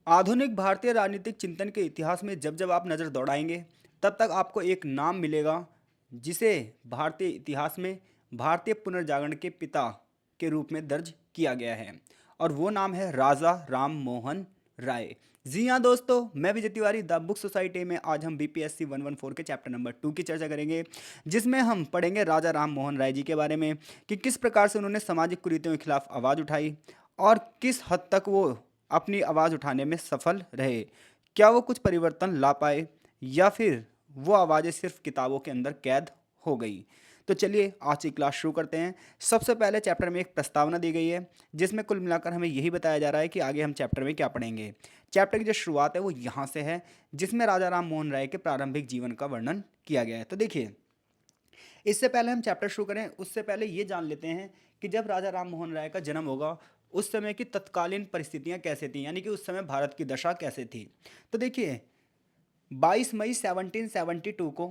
आधुनिक भारतीय राजनीतिक चिंतन के इतिहास में जब जब आप नज़र दौड़ाएंगे तब तक आपको एक नाम मिलेगा जिसे भारतीय इतिहास में भारतीय पुनर्जागरण के पिता के रूप में दर्ज किया गया है। और वो नाम है राजा राम मोहन राय। जी हाँ दोस्तों, मैं Vijay Tiwari the book society में आज हम बीपीएससी 114 के चैप्टर नंबर 2 की चर्चा करेंगे, जिसमें हम पढ़ेंगे राजा राम मोहन राय जी के बारे में कि किस प्रकार से उन्होंने सामाजिक कुरीतियों के खिलाफ आवाज़ उठाई और किस हद तक वो अपनी आवाज़ उठाने में सफल रहे। क्या वो कुछ परिवर्तन ला पाए या फिर वो आवाज़ें सिर्फ किताबों के अंदर कैद हो गई। तो चलिए आज की क्लास शुरू करते हैं। सबसे पहले चैप्टर में एक प्रस्तावना दी गई है जिसमें कुल मिलाकर हमें यही बताया जा रहा है कि आगे हम चैप्टर में क्या पढ़ेंगे। चैप्टर की जो शुरुआत है वो यहाँ से है, जिसमें राजा राम मोहन राय के प्रारंभिक जीवन का वर्णन किया गया है। तो देखिए, इससे पहले हम चैप्टर शुरू करें उससे पहले ये जान लेते हैं कि जब राजा राम मोहन राय का जन्म होगा उस समय की तत्कालीन परिस्थितियां कैसे थी, यानी कि उस समय भारत की दशा कैसे थी। तो देखिए, 22 मई 1772 को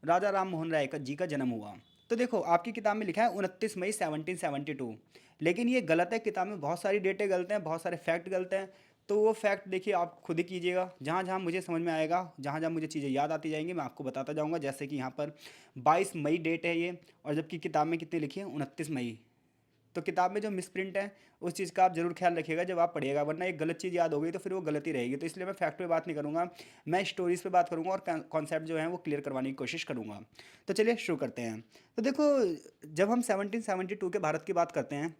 राजा राम मोहन राय का जी का जन्म हुआ। तो देखो, आपकी किताब में लिखा है 29 मई 1772, लेकिन ये गलत है। किताब में बहुत सारी डेटें गलत हैं, बहुत सारे फैक्ट गलत हैं। तो वो फैक्ट देखिए आप खुद ही कीजिएगा, जहाँ जहाँ मुझे समझ में आएगा, जहाँ जहाँ मुझे चीज़ें याद आती जाएंगी मैं आपको बताता जाऊँगा। जैसे कि यहाँ पर 22 मई डेट है ये, और जबकि किताब में कितनी लिखी है 29 मई। तो किताब में जो मिसप्रिंट है उस चीज़ का आप जरूर ख्याल रखिएगा जब आप पढ़िएगा, वरना एक गलत चीज़ याद हो गई तो फिर वो गलत ही रहेगी। तो इसलिए मैं फैक्ट पे बात नहीं करूँगा, मैं स्टोरीज पे बात करूँगा और कॉन्सेप्ट जो है वो क्लियर करवाने की कोशिश करूँगा। तो चलिए शुरू करते हैं। तो देखो, जब हम 1772 के भारत की बात करते हैं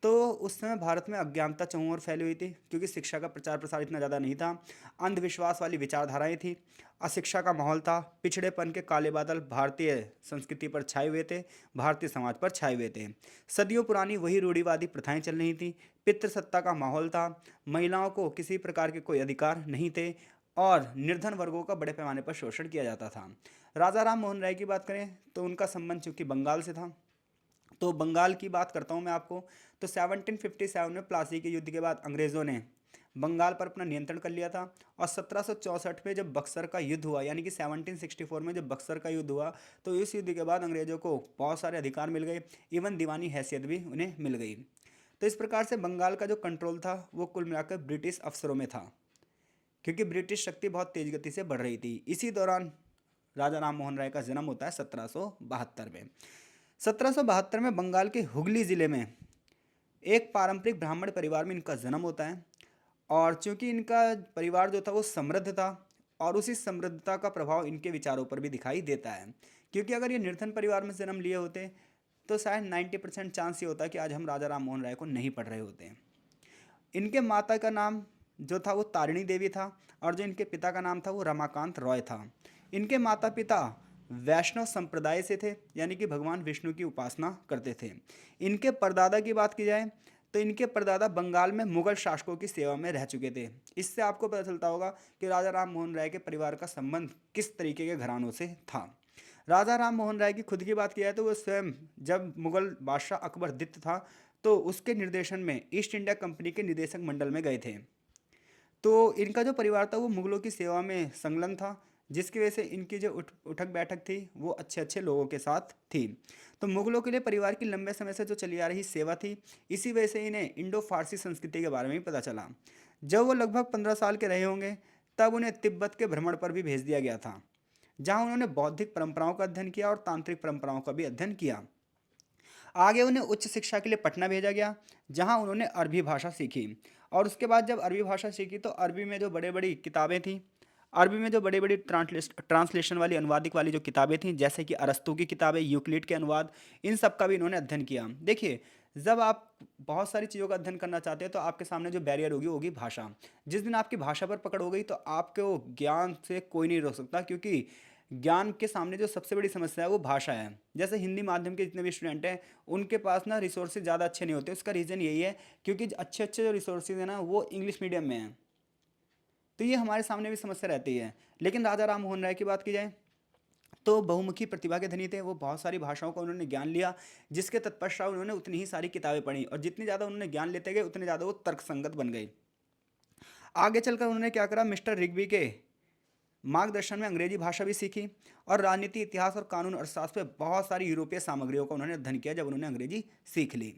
तो उस समय भारत में अज्ञानता चहुँ ओर फैली हुई थी, क्योंकि शिक्षा का प्रचार प्रसार इतना ज़्यादा नहीं था। अंधविश्वास वाली विचारधाराएं थी, अशिक्षा का माहौल था, पिछड़ेपन के काले बादल भारतीय संस्कृति पर छाए हुए थे, भारतीय समाज पर छाए हुए थे। सदियों पुरानी वही रूढ़िवादी प्रथाएं चल रही थी, पितृसत्ता का माहौल था, महिलाओं को किसी प्रकार के कोई अधिकार नहीं थे और निर्धन वर्गों का बड़े पैमाने पर शोषण किया जाता था। राजा राम मोहन राय की बात करें तो उनका संबंध चूंकि बंगाल से था, तो बंगाल की बात करता हूँ मैं आपको। तो 1757 में प्लासी के युद्ध के बाद अंग्रेज़ों ने बंगाल पर अपना नियंत्रण कर लिया था। और 1764 में जब बक्सर का युद्ध हुआ, यानी कि 1764 में जब बक्सर का युद्ध हुआ, तो इस युद्ध के बाद अंग्रेज़ों को बहुत सारे अधिकार मिल गए, इवन दीवानी हैसियत भी उन्हें मिल गई। तो इस प्रकार से बंगाल का जो कंट्रोल था वो कुल मिलाकर ब्रिटिश अफसरों में था, क्योंकि ब्रिटिश शक्ति बहुत तेज गति से बढ़ रही थी। इसी दौरान राजा राम मोहन राय का जन्म होता है 1772 में। 1772 में बंगाल के हुगली ज़िले में एक पारंपरिक ब्राह्मण परिवार में इनका जन्म होता है। और चूंकि इनका परिवार जो था वो समृद्ध था, और उसी समृद्धता का प्रभाव इनके विचारों पर भी दिखाई देता है, क्योंकि अगर ये निर्धन परिवार में जन्म लिए होते तो शायद 90% चांस ये होता है कि आज हम राजा राम मोहन राय को नहीं पढ़ रहे होते। इनके माता का नाम जो था वो तारिणी देवी था, और जो इनके पिता का नाम था वो रमाकांत रॉय था। इनके माता पिता वैष्णव संप्रदाय से थे, यानी कि भगवान विष्णु की उपासना करते थे। इनके परदादा की बात की जाए तो इनके परदादा बंगाल में मुगल शासकों की सेवा में रह चुके थे। इससे आपको पता चलता होगा कि राजा राम मोहन राय के परिवार का संबंध किस तरीके के घरानों से था। राजा राम मोहन राय की खुद की बात की जाए तो वो स्वयं जब मुगल बादशाह अकबर द्वितीय था तो उसके निर्देशन में ईस्ट इंडिया कंपनी के निदेशक मंडल में गए थे। तो इनका जो परिवार था वो मुगलों की सेवा में संलग्न था, जिसकी वजह से इनकी जो उठक बैठक थी वो अच्छे अच्छे लोगों के साथ थी। तो मुगलों के लिए परिवार की लंबे समय से जो चली आ रही सेवा थी, इसी वजह से इन्हें इंडो फारसी संस्कृति के बारे में भी पता चला। जब वो लगभग 15 साल के रहे होंगे तब उन्हें तिब्बत के भ्रमण पर भी भेज दिया गया था, जहाँ उन्होंने बौद्धिक परंपराओं का अध्ययन किया और तांत्रिक परंपराओं का भी अध्ययन किया। आगे उन्हें उच्च शिक्षा के लिए पटना भेजा गया, जहां उन्होंने अरबी भाषा सीखी। और उसके बाद जब अरबी भाषा सीखी तो अरबी में जो बड़े बड़ी किताबें थीं, अरबी में जो बड़ी बड़ी ट्रांसलेशन वाली अनुवादिक वाली जो किताबें थीं, जैसे कि अरस्तू की किताबें, यूक्लिड के अनुवाद, इन सब का भी इन्होंने अध्ययन किया। देखिए, जब आप बहुत सारी चीज़ों का अध्ययन करना चाहते हैं तो आपके सामने जो बैरियर होगी वो होगी भाषा। जिस दिन आपकी भाषा पर पकड़ हो गई तो आपके वो ज्ञान से कोई नहीं रोक सकता, क्योंकि ज्ञान के सामने जो सबसे बड़ी समस्या है वो भाषा है। जैसे हिंदी माध्यम के जितने भी स्टूडेंट हैं उनके पास ना रिसोर्सेज ज़्यादा अच्छे नहीं होते, उसका रीज़न यही है क्योंकि अच्छे अच्छे जो रिसोर्सेज हैं ना वो इंग्लिश मीडियम में हैं। तो ये हमारे सामने भी समस्या रहती है। लेकिन राजा राम मोहन राय की बात की जाए तो बहुमुखी प्रतिभा के धनी थे वो, बहुत सारी भाषाओं का उन्होंने ज्ञान लिया, जिसके तत्पश्चात उन्होंने उतनी ही सारी किताबें पढ़ी, और जितनी ज़्यादा उन्होंने ज्ञान लेते गए उतने ज़्यादा वो तर्कसंगत बन गए। आगे चलकर उन्होंने क्या करा, मिस्टर रिग्बी के मार्गदर्शन में अंग्रेजी भाषा भी सीखी, और राजनीति, इतिहास और कानून अर्थशास्त्र पे बहुत सारी यूरोपीय सामग्रियों का उन्होंने अध्ययन किया जब उन्होंने अंग्रेजी सीख ली।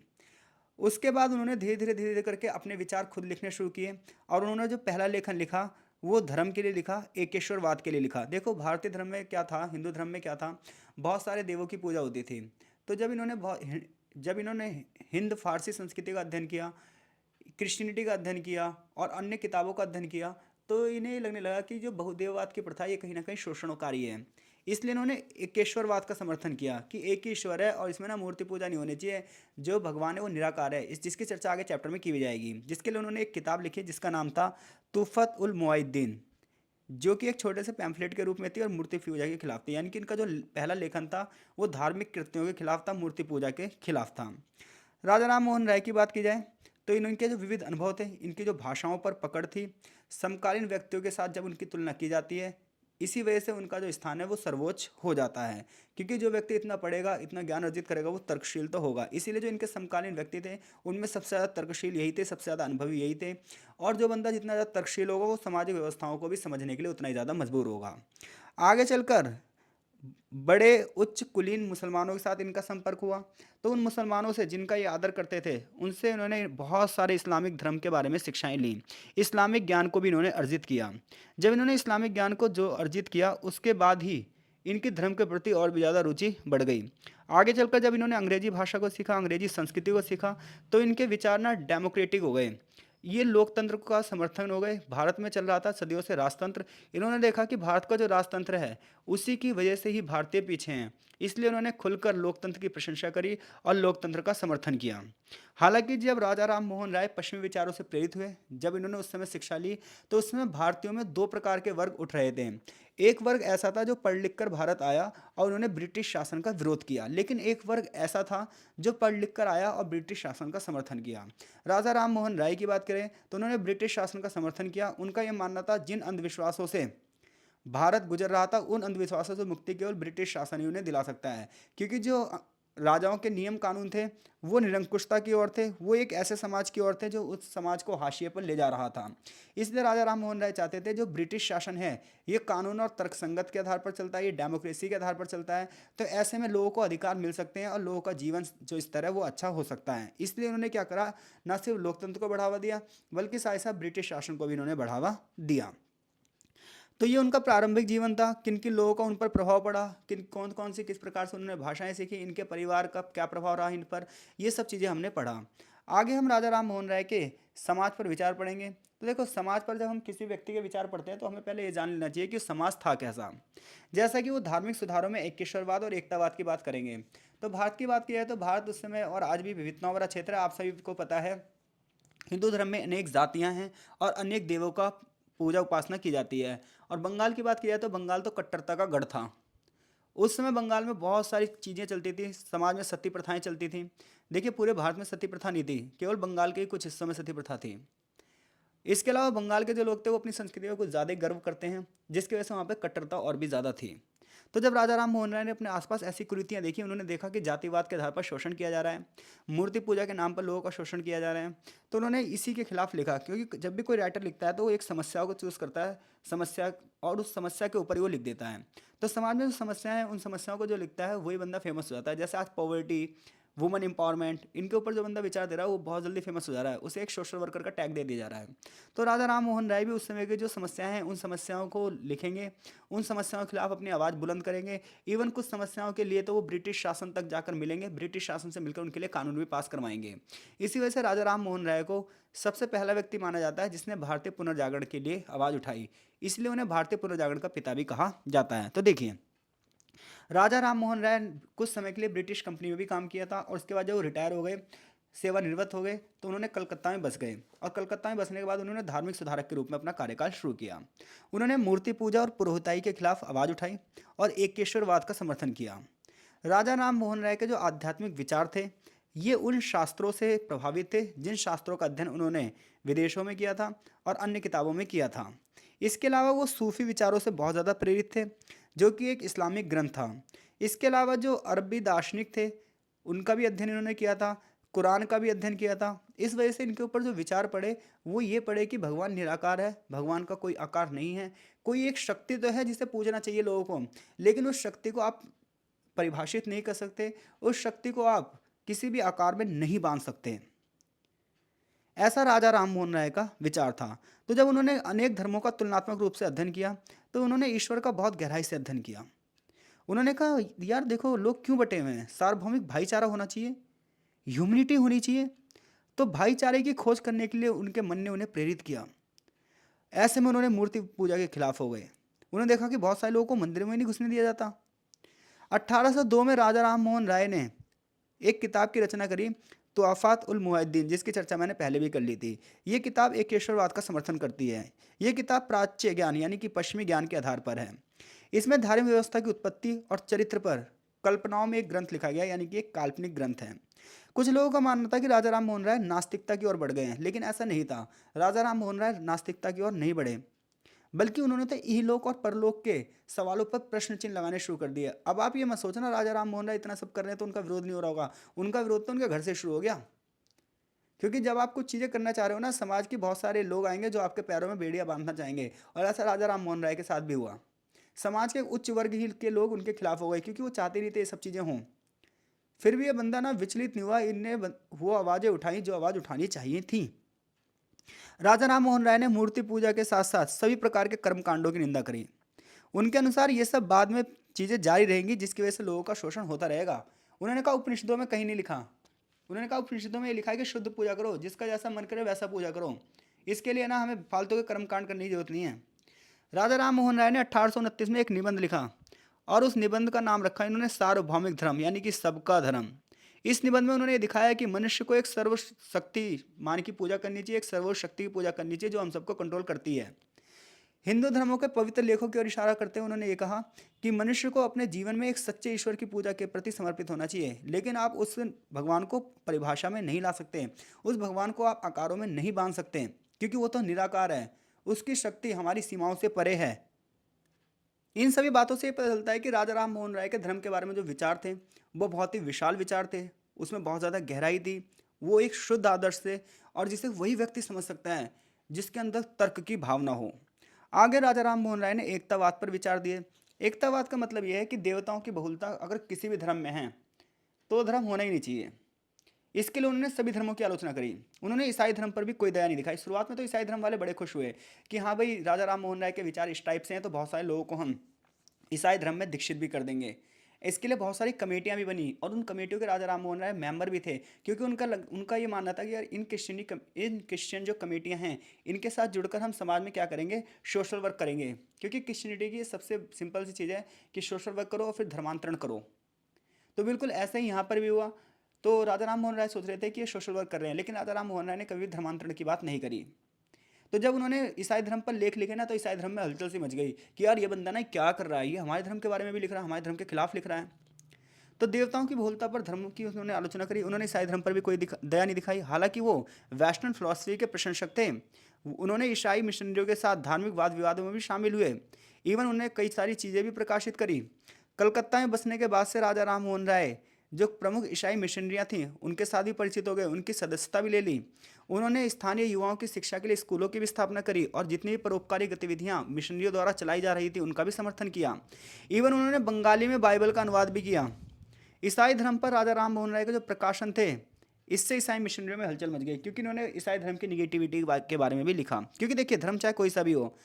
उसके बाद उन्होंने धीरे धीरे करके अपने विचार खुद लिखने शुरू किए और उन्होंने जो पहला लेखन लिखा वो धर्म के लिए लिखा, एकेश्वरवाद के लिए लिखा। देखो भारतीय धर्म में क्या था, हिंदू धर्म में क्या था, बहुत सारे देवों की पूजा होती थी। तो जब इन्होंने हिंद फारसी संस्कृति का अध्ययन किया, क्रिश्चियनिटी का अध्ययन किया और अन्य किताबों का अध्ययन किया, तो इन्हें लगने लगा कि जो बहुदेववाद की प्रथा है ये कहीं ना कहीं शोषणकारी है। इसलिए इन्होंने एकेश्वरवाद का समर्थन किया कि एक ही ईश्वर है और इसमें ना मूर्ति पूजा नहीं होनी चाहिए, जो भगवान है वो निराकार है। इस जिसकी चर्चा आगे चैप्टर में की भी जाएगी। जिसके लिए उन्होंने एक किताब लिखी जिसका नाम था तुफत उल मुआइद्दीन, जो कि एक छोटे से पैम्फलेट के रूप में थी और मूर्ति पूजा के खिलाफ थी। यानी कि इनका जो पहला लेखन था वो धार्मिक कृत्यों के खिलाफ था, मूर्ति पूजा के खिलाफ था। राजा राम मोहन राय की बात की जाए तो इनके जो विविध अनुभव थे, इनकी जो भाषाओं पर पकड़ थी, समकालीन व्यक्तियों के साथ जब उनकी तुलना की जाती है, इसी वजह से उनका जो स्थान है वो सर्वोच्च हो जाता है। क्योंकि जो व्यक्ति इतना पढ़ेगा, इतना ज्ञान अर्जित करेगा, वो तर्कशील तो होगा। इसीलिए जो इनके समकालीन व्यक्ति थे उनमें सबसे ज़्यादा तर्कशील यही थे, सबसे ज़्यादा अनुभवी यही थे। और जो बंदा जितना ज़्यादा तर्कशील होगा वो सामाजिक व्यवस्थाओं को भी समझने के लिए उतना ही ज़्यादा मजबूर होगा। आगे चलकर बड़े उच्च कुलीन मुसलमानों के साथ इनका संपर्क हुआ। तो उन मुसलमानों से जिनका ये आदर करते थे, उनसे इन्होंने बहुत सारे इस्लामिक धर्म के बारे में शिक्षाएं ली। इस्लामिक ज्ञान को भी इन्होंने अर्जित किया। जब इन्होंने इस्लामिक ज्ञान को जो अर्जित किया उसके बाद ही इनकी धर्म के प्रति और भी ज़्यादा रुचि बढ़ गई। आगे चलकर जब इन्होंने अंग्रेजी भाषा को सीखा, अंग्रेजी संस्कृति को सीखा, तो इनके विचार ना डेमोक्रेटिक हो गए। ये लोकतंत्र का समर्थन हो गए। भारत में चल रहा था सदियों से राजतंत्र, इन्होंने देखा कि भारत का जो राजतंत्र है उसी की वजह से ही भारतीय पीछे हैं। इसलिए उन्होंने खुलकर लोकतंत्र की प्रशंसा करी और लोकतंत्र का समर्थन किया। हालांकि जब राजा राम मोहन राय पश्चिमी विचारों से प्रेरित हुए, जब इन्होंने उस समय शिक्षा ली, तो उस समय भारतीयों में दो प्रकार के वर्ग उठ रहे थे। एक वर्ग ऐसा था जो पढ़ लिख कर भारत आया और उन्होंने ब्रिटिश शासन का विरोध किया, लेकिन एक वर्ग ऐसा था जो पढ़ लिख कर आया और ब्रिटिश शासन का समर्थन किया। राजा राम मोहन राय की बात करें तो उन्होंने ब्रिटिश शासन का समर्थन किया। उनका यह मानना था जिन अंधविश्वासों से भारत गुजर रहा था, उन अंधविश्वासों से मुक्ति केवल ब्रिटिश शासन ही उन्हें दिला सकता है। क्योंकि जो राजाओं के नियम कानून थे वो निरंकुशता की ओर थे, वो एक ऐसे समाज की ओर थे जो उस समाज को हाशिए पर ले जा रहा था। इसलिए राजा राम मोहन राय चाहते थे जो ब्रिटिश शासन है ये कानून और तर्कसंगत के आधार पर चलता है, ये डेमोक्रेसी के आधार पर चलता है। तो ऐसे में लोगों को अधिकार मिल सकते हैं और लोगों का जीवन जो स्तर है वो अच्छा हो सकता है। इसलिए उन्होंने क्या करा, न सिर्फ लोकतंत्र को बढ़ावा दिया बल्कि साथ ही साथ ब्रिटिश शासन को भी इन्होंने बढ़ावा दिया। तो ये उनका प्रारंभिक जीवन था। किन किन लोगों का उन पर प्रभाव पड़ा, किन कौन कौन सी किस प्रकार से उन्होंने भाषाएं सीखी, इनके परिवार का क्या प्रभाव रहा इन पर, ये सब चीज़ें हमने पढ़ा। आगे हम राजा राम मोहन राय के समाज पर विचार पढ़ेंगे। तो देखो समाज पर जब हम किसी व्यक्ति के विचार पढ़ते हैं तो हमें पहले ये जान लेना चाहिए कि समाज था कैसा। जैसा कि वो धार्मिक सुधारों में एकेश्वरवाद और एकतावाद की बात करेंगे। तो भारत की बात की जाए तो भारत उस समय और आज भी विविधताओं भरा क्षेत्र है। आप सभी को पता है हिंदू धर्म में अनेक जातियां हैं और अनेक देवों का पूजा उपासना की जाती है। और बंगाल की बात की जाए तो बंगाल तो कट्टरता का गढ़ था। उस समय बंगाल में बहुत सारी चीज़ें चलती थी, समाज में सती प्रथाएं चलती थी। देखिए पूरे भारत में सती प्रथा नहीं थी, केवल बंगाल के ही कुछ हिस्सों में सती प्रथा थी। इसके अलावा बंगाल के जो लोग थे वो अपनी संस्कृति को कुछ ज़्यादा ही गर्व करते हैं, जिसकी वजह से वहाँ पे कट्टरता और भी ज़्यादा थी। तो जब राजा राम मोहन राय ने अपने आसपास ऐसी कुरीतियाँ देखी, उन्होंने देखा कि जातिवाद के आधार पर शोषण किया जा रहा है, मूर्ति पूजा के नाम पर लोगों का शोषण किया जा रहा है, तो उन्होंने इसी के खिलाफ लिखा। क्योंकि जब भी कोई राइटर लिखता है तो वो एक समस्या को चूज़ करता है, समस्या, और उस समस्या के ऊपर ही वो लिख देता है। तो समाज में जो समस्याएं हैं उन समस्याओं को जो लिखता है वही बंदा फेमस हो जाता है। जैसे आज पॉवर्टी, वुमन एम्पावरमेंट, इनके ऊपर जो बंदा विचार दे रहा है वो बहुत जल्दी फेमस हो जा रहा है, उसे एक सोशल वर्कर का टैग दे दिया जा रहा है। तो राजा राम मोहन राय भी उस समय की जो समस्याएं हैं उन समस्याओं को लिखेंगे, उन समस्याओं के खिलाफ अपनी आवाज़ बुलंद करेंगे। इवन कुछ समस्याओं के लिए तो वो ब्रिटिश शासन तक जाकर मिलेंगे, ब्रिटिश शासन से मिलकर उनके लिए कानून भी पास करवाएंगे। इसी वजह से राजा राम मोहन राय को सबसे पहला व्यक्ति माना जाता है जिसने भारतीय पुनर्जागरण के लिए आवाज़ उठाई। इसलिए उन्हें भारतीय पुनर्जागरण का पिता भी कहा जाता है। तो देखिए राजा राम मोहन राय कुछ समय के लिए ब्रिटिश कंपनी में भी काम किया था और उसके बाद जब वो रिटायर हो गए, सेवानिवृत्त हो गए, तो उन्होंने कलकत्ता में बस गए। और कलकत्ता में बसने के बाद उन्होंने धार्मिक सुधारक के रूप में अपना कार्यकाल शुरू किया। उन्होंने मूर्ति पूजा और पुरोहिताई के खिलाफ आवाज़ उठाई और एकेश्वरवाद का समर्थन किया। राजा राम मोहन राय के जो आध्यात्मिक विचार थे ये उन शास्त्रों से प्रभावित थे जिन शास्त्रों का अध्ययन उन्होंने विदेशों में किया था और अन्य किताबों में किया था। इसके अलावा वो सूफी विचारों से बहुत ज़्यादा प्रेरित थे, जो कि एक इस्लामिक ग्रंथ था। इसके अलावा जो अरबी दार्शनिक थे उनका भी अध्ययन इन्होंने किया था, कुरान का भी अध्ययन किया था। इस वजह से इनके ऊपर जो विचार पड़े वो ये पड़े कि भगवान निराकार है, भगवान का कोई आकार नहीं है, कोई एक शक्ति तो है जिसे पूजना चाहिए लोगों को, लेकिन उस शक्ति को आप परिभाषित नहीं कर सकते, उस शक्ति को आप किसी भी आकार में नहीं बांध सकते। ऐसा राजा राम मोहन राय का विचार था। तो जब उन्होंने अनेक धर्मों का तुलनात्मक रूप से अध्ययन किया, तो उन्होंने ईश्वर का बहुत गहराई से अध्ययन किया। उन्होंने कहा, यार देखो लोग क्यों बटे हुए हैं, सार्वभौमिक भाईचारा होना चाहिए, ह्यूमनिटी होनी चाहिए। तो भाईचारे की खोज करने के लिए उनके मन ने उन्हें प्रेरित किया। ऐसे में उन्होंने मूर्ति पूजा के खिलाफ हो गए। उन्होंने देखा कि बहुत सारे लोगों को मंदिर में नहीं घुसने दिया जाता। 1802 में राजा राम मोहन राय ने एक किताब की रचना करी, तुआफात उल मुहिद्दीन, जिसकी चर्चा मैंने पहले भी कर ली थी। ये किताब एकेश्वरवाद का समर्थन करती है। ये किताब प्राच्य ज्ञान यानी कि पश्चिमी ज्ञान के आधार पर है। इसमें धार्मिक व्यवस्था की उत्पत्ति और चरित्र पर कल्पनाओं में एक ग्रंथ लिखा गया, यानी कि एक काल्पनिक ग्रंथ है। कुछ लोगों का मानना था कि राजा राम मोहन राय नास्तिकता की ओर बढ़ गए हैं, लेकिन ऐसा नहीं था। राजा राम मोहन राय नास्तिकता की ओर नहीं बढ़े, बल्कि उन्होंने तो इहलोक और परलोक के सवालों पर प्रश्न चिन्ह लगाने शुरू कर दिए। अब आप ये मत सोचना राजा राम मोहन राय इतना सब कर रहे हैं तो उनका विरोध नहीं हो रहा होगा। उनका विरोध तो उनके घर से शुरू हो गया। क्योंकि जब आप कुछ चीज़ें करना चाह रहे हो ना, समाज के बहुत सारे लोग आएंगे जो आपके पैरों में बेड़ियां बांधना चाहेंगे। और ऐसा राजा राम मोहन राय के साथ भी हुआ। समाज के उच्च वर्ग ही के लोग उनके खिलाफ हो गए, क्योंकि वो चाहते नहीं थे ये सब चीज़ें हों। फिर भी ये बंदा ना विचलित नहीं हुआ। इनने वो आवाज़ें उठाई जो आवाज़ उठानी चाहिए थी। राजा राम मोहन राय ने मूर्ति पूजा के साथ साथ सभी प्रकार के कर्म कांडों की निंदा करी। उनके अनुसार ये सब बाद में चीज़ें जारी रहेंगी, जिसकी वजह से लोगों का शोषण होता रहेगा। उन्होंने कहा उपनिषदों में कहीं नहीं लिखा। उन्होंने कहा उपनिषदों में ये लिखा है कि शुद्ध पूजा करो, जिसका जैसा मन करे वैसा पूजा करो। इसके लिए ना हमें फालतू के कर्म कांड करने की जरूरत नहीं है। राजा राम मोहन राय ने 1829 में एक निबंध लिखा, और उस निबंध का नाम रखा इन्होंने सार्वभौमिक धर्म, यानी कि सबका धर्म। इस निबंध में उन्होंने ये दिखाया कि मनुष्य को एक सर्वशक्ति मान की पूजा करनी चाहिए, एक सर्वशक्ति की पूजा करनी चाहिए जो हम सबको कंट्रोल करती है। हिंदू धर्मों के पवित्र लेखों की ओर इशारा करते हुए उन्होंने ये कहा कि मनुष्य को अपने जीवन में एक सच्चे ईश्वर की पूजा के प्रति समर्पित होना चाहिए, लेकिन आप उस भगवान को परिभाषा में नहीं ला सकते। उस भगवान को आप आकारों में नहीं बांध सकते, क्योंकि वो तो निराकार है। उसकी शक्ति हमारी सीमाओं से परे है। इन सभी बातों से ये पता चलता है कि राजा राम मोहन राय के धर्म के बारे में जो विचार थे वो बहुत ही विशाल विचार थे। उसमें बहुत ज़्यादा गहराई थी। वो एक शुद्ध आदर्श थे, और जिसे वही व्यक्ति समझ सकता है जिसके अंदर तर्क की भावना हो। आगे राजा राम मोहन राय ने एकतावाद पर विचार दिए। एकतावाद का मतलब यह है कि देवताओं की बहुलता अगर किसी भी धर्म में है तो वो धर्म होना ही नहीं चाहिए। इसके लिए उन्होंने सभी धर्मों की आलोचना करी। उन्होंने ईसाई धर्म पर भी कोई दया नहीं दिखाई। शुरुआत में तो ईसाई धर्म वाले बड़े खुश हुए कि हाँ भाई, राजा राम मोहन राय के विचार इस टाइप से हैं तो बहुत सारे लोगों को हम ईसाई धर्म में दीक्षित भी कर देंगे। इसके लिए बहुत सारी कमेटियां भी बनी, और उन कमेटियों के राजा राम मोहन राय मेंबर भी थे, क्योंकि उनका ये मानना था कि यार इन क्रिश्चियन जो कमेटियां हैं इनके साथ जुड़कर हम समाज में क्या करेंगे, सोशल वर्क करेंगे। क्योंकि क्रिश्चियनिटी की सबसे सिंपल सी चीज़ है कि सोशल वर्क करो और फिर धर्मांतरण करो। तो बिल्कुल ऐसा ही यहाँ पर भी हुआ। तो राजा राम मोहन राय सोच रहे थे कि ये सोशल वर्क कर रहे हैं, लेकिन राजा राम मोहन राय ने कभी धर्मांतरण की बात नहीं करी। तो जब उन्होंने ईसाई धर्म पर लेख लिखे ना, तो ईसाई धर्म में हलचल सी मच गई कि यार ये बंदा ना क्या कर रहा है, ये हमारे धर्म के बारे में भी लिख रहा है, हमारे धर्म के खिलाफ लिख रहा है। तो देवताओं की बहुलता पर धर्म की उन्होंने आलोचना करी। उन्होंने ईसाई धर्म पर भी कोई दया नहीं दिखाई। हालांकि वो वेस्टर्न फिलॉसफी के प्रशंसक थे। उन्होंने ईसाई मिशनरियों के साथ धार्मिक वाद विवादों में भी शामिल हुए। इवन उन्होंने कई सारी चीज़ें भी प्रकाशित करी। कलकत्ता में बसने के बाद से राजा राम मोहन राय जो प्रमुख ईसाई मिशनरियाँ थीं उनके साथ भी परिचित हो गए, उनकी सदस्यता भी ले ली। उन्होंने स्थानीय युवाओं की शिक्षा के लिए स्कूलों की भी स्थापना करी, और जितनी भी परोपकारी गतिविधियाँ मिशनरियों द्वारा चलाई जा रही थी उनका भी समर्थन किया। इवन उन्होंने बंगाली में बाइबल का अनुवाद भी किया। ईसाई धर्म पर राजा राम मोहन राय के जो प्रकाशन थे, इससे ईसाई मिशनरियों में हलचल मच गई, क्योंकि उन्होंने ईसाई धर्म की निगेटिविटी के बारे में भी लिखा। क्योंकि देखिए, धर्म चाहे कोई सा भी हो,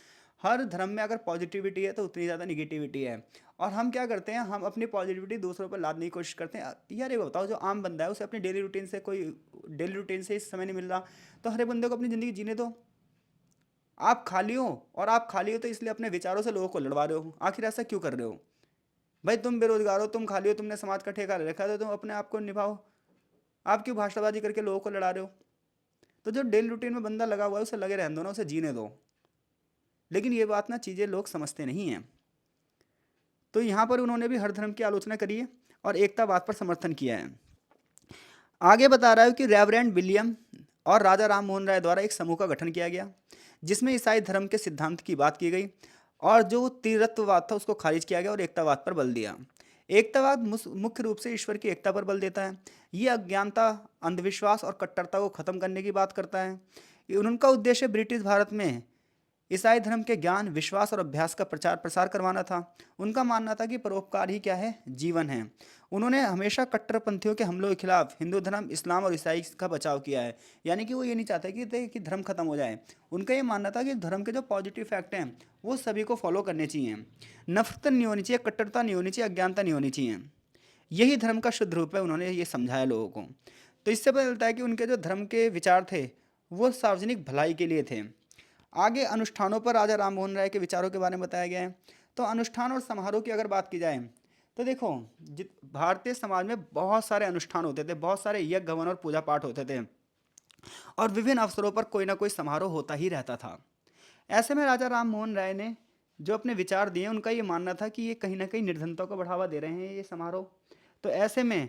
हर धर्म में अगर पॉजिटिविटी है तो उतनी ज़्यादा निगेटिविटी है। और हम क्या करते हैं, हम अपनी पॉजिटिविटी दूसरों पर लादने की कोशिश करते हैं। यार ये बताओ, जो आम बंदा है उसे अपनी डेली रूटीन से समय नहीं मिल रहा, तो हर एक बंदे को अपनी ज़िंदगी जीने दो। आप खाली हो, और आप खाली हो तो इसलिए अपने विचारों से लोगों को लड़वा रहे हो। आखिर ऐसा क्यों कर रहे हो भाई? तुम बेरोजगार हो, तुम खाली हो, तुमने समाज का ठेका ले रखा है, तो तुम अपने आप को निभाओ। आप क्यों भाषाबाजी करके लोगों को लड़ा रहे हो? तो जो डेली रूटीन में बंदा लगा हुआ है उसे लगे रहने दो ना, उसे जीने दो। लेकिन ये बात ना चीज़ें लोग समझते नहीं हैं। तो यहाँ पर उन्होंने भी हर धर्म की आलोचना करी है और एकतावाद पर समर्थन किया है। आगे बता रहा है कि रेवरेंड विलियम और राजा राम मोहन राय द्वारा एक समूह का गठन किया गया, जिसमें ईसाई धर्म के सिद्धांत की बात की गई, और जो त्रित्ववाद था उसको खारिज किया गया और एकतावाद पर बल दिया। एकतावाद मुख्य रूप से ईश्वर की एकता पर बल देता है। ये अज्ञानता, अंधविश्वास और कट्टरता को खत्म करने की बात करता है। उनका उद्देश्य ब्रिटिश भारत में ईसाई धर्म के ज्ञान, विश्वास और अभ्यास का प्रचार प्रसार करवाना था। उनका मानना था कि परोपकार ही क्या है, जीवन है। उन्होंने हमेशा कट्टरपंथियों के हमलों के खिलाफ हिंदू धर्म, इस्लाम और ईसाई का बचाव किया है। यानी कि वो ये नहीं चाहते कि धर्म खत्म हो जाए। उनका ये मानना था कि धर्म के जो पॉजिटिव फैक्ट हैं वो सभी को फॉलो करने चाहिए। नफरत नहीं होनी चाहिए, कट्टरता नहीं होनी चाहिए, अज्ञानता नहीं होनी चाहिए। यही धर्म का शुद्ध रूप है, उन्होंने ये समझाया लोगों को। तो इससे पता चलता है कि उनके जो धर्म के विचार थे वो सार्वजनिक भलाई के लिए थे। आगे अनुष्ठानों पर राजा राम मोहन राय के विचारों के बारे में बताया गया है। तो अनुष्ठान और समारोह की अगर बात की जाए तो देखो, भारतीय समाज में बहुत सारे अनुष्ठान होते थे, बहुत सारे यज्ञ हवन और पूजा पाठ होते थे, और विभिन्न अवसरों पर कोई ना कोई समारोह होता ही रहता था। ऐसे में राजा राम मोहन राय ने जो अपने विचार दिए, उनका ये मानना था कि ये कहीं ना कहीं निर्धनता को बढ़ावा दे रहे हैं ये समारोह। तो ऐसे में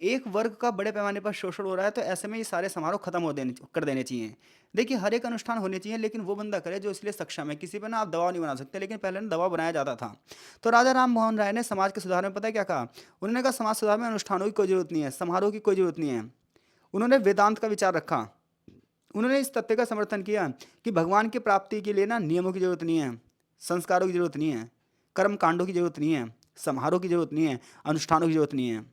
एक वर्ग का बड़े पैमाने पर शोषण हो रहा है, तो ऐसे में ये सारे समारोह खत्म हो देने कर देने चाहिए। देखिए, हर एक अनुष्ठान होने चाहिए, लेकिन वो बंदा करे जो इसलिए सक्षम है। किसी पर ना आप दबाव नहीं बना सकते, लेकिन पहले ना दबाव बनाया जाता था। तो राजा राम मोहन राय ने समाज के सुधार में पता है क्या कहा? उन्होंने कहा समाज सुधार में अनुष्ठानों की कोई जरूरत नहीं है, समारोह की कोई जरूरत नहीं है। उन्होंने वेदांत का विचार रखा। उन्होंने इस तथ्य का समर्थन किया कि भगवान की प्राप्ति के लिए ना नियमों की जरूरत नहीं है, संस्कारों की जरूरत नहीं है, कर्म कांडों की जरूरत नहीं है, समारोह की जरूरत नहीं है, अनुष्ठानों की जरूरत नहीं है।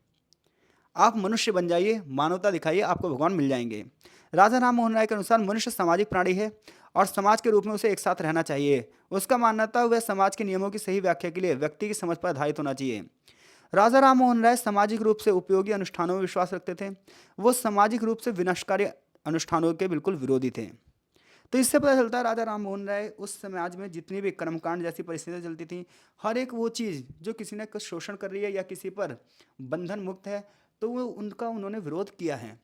आप मनुष्य बन जाइए, मानवता दिखाइए, आपको भगवान मिल जाएंगे। राजा राम मोहन राय के अनुसार मनुष्य सामाजिक प्राणी है और समाज के रूप में उसे एक साथ रहना चाहिए। उसका मानना था वह समाज के नियमों की सही व्याख्या के लिए व्यक्ति की समझ पर आधारित होना चाहिए। राजा राम मोहन राय सामाजिक रूप से उपयोगी अनुष्ठानों में विश्वास रखते थे। वो सामाजिक रूप से विनाशकारी अनुष्ठानों के बिल्कुल विरोधी थे। तो इससे पता चलता है राजा राम मोहन राय उस समाज में जितनी भी कर्मकांड जैसी परिस्थितियाँ चलती थी, हर एक वो चीज़ जो किसी ने कुछ शोषण कर रही है या किसी पर बंधन मुक्त है, तो वो उनका उन्होंने विरोध किया है।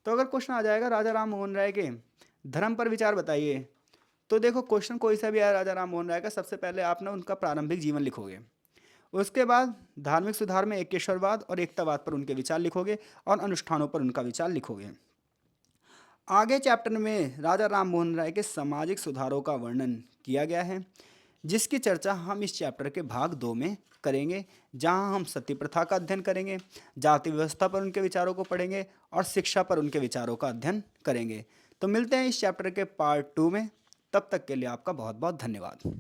तो अगर क्वेश्चन आ जाएगा राजा राम मोहन राय के धर्म पर विचार बताइए, तो देखो क्वेश्चन कोई सा भी आया राजा राम मोहन राय का, सबसे पहले आप ना उनका प्रारंभिक जीवन लिखोगे। उसके बाद धार्मिक सुधार में एकेश्वरवाद और एकतावाद पर उनके विचार लिखोगे, और अनुष्ठानों पर उनका विचार लिखोगे। आगे चैप्टर में राजा राम मोहन राय के सामाजिक सुधारों का वर्णन किया गया है, जिसकी चर्चा हम इस चैप्टर के भाग 2 में करेंगे, जहां हम सती प्रथा का अध्ययन करेंगे, जाति व्यवस्था पर उनके विचारों को पढ़ेंगे और शिक्षा पर उनके विचारों का अध्ययन करेंगे। तो मिलते हैं इस चैप्टर के पार्ट 2 में। तब तक के लिए आपका बहुत बहुत धन्यवाद।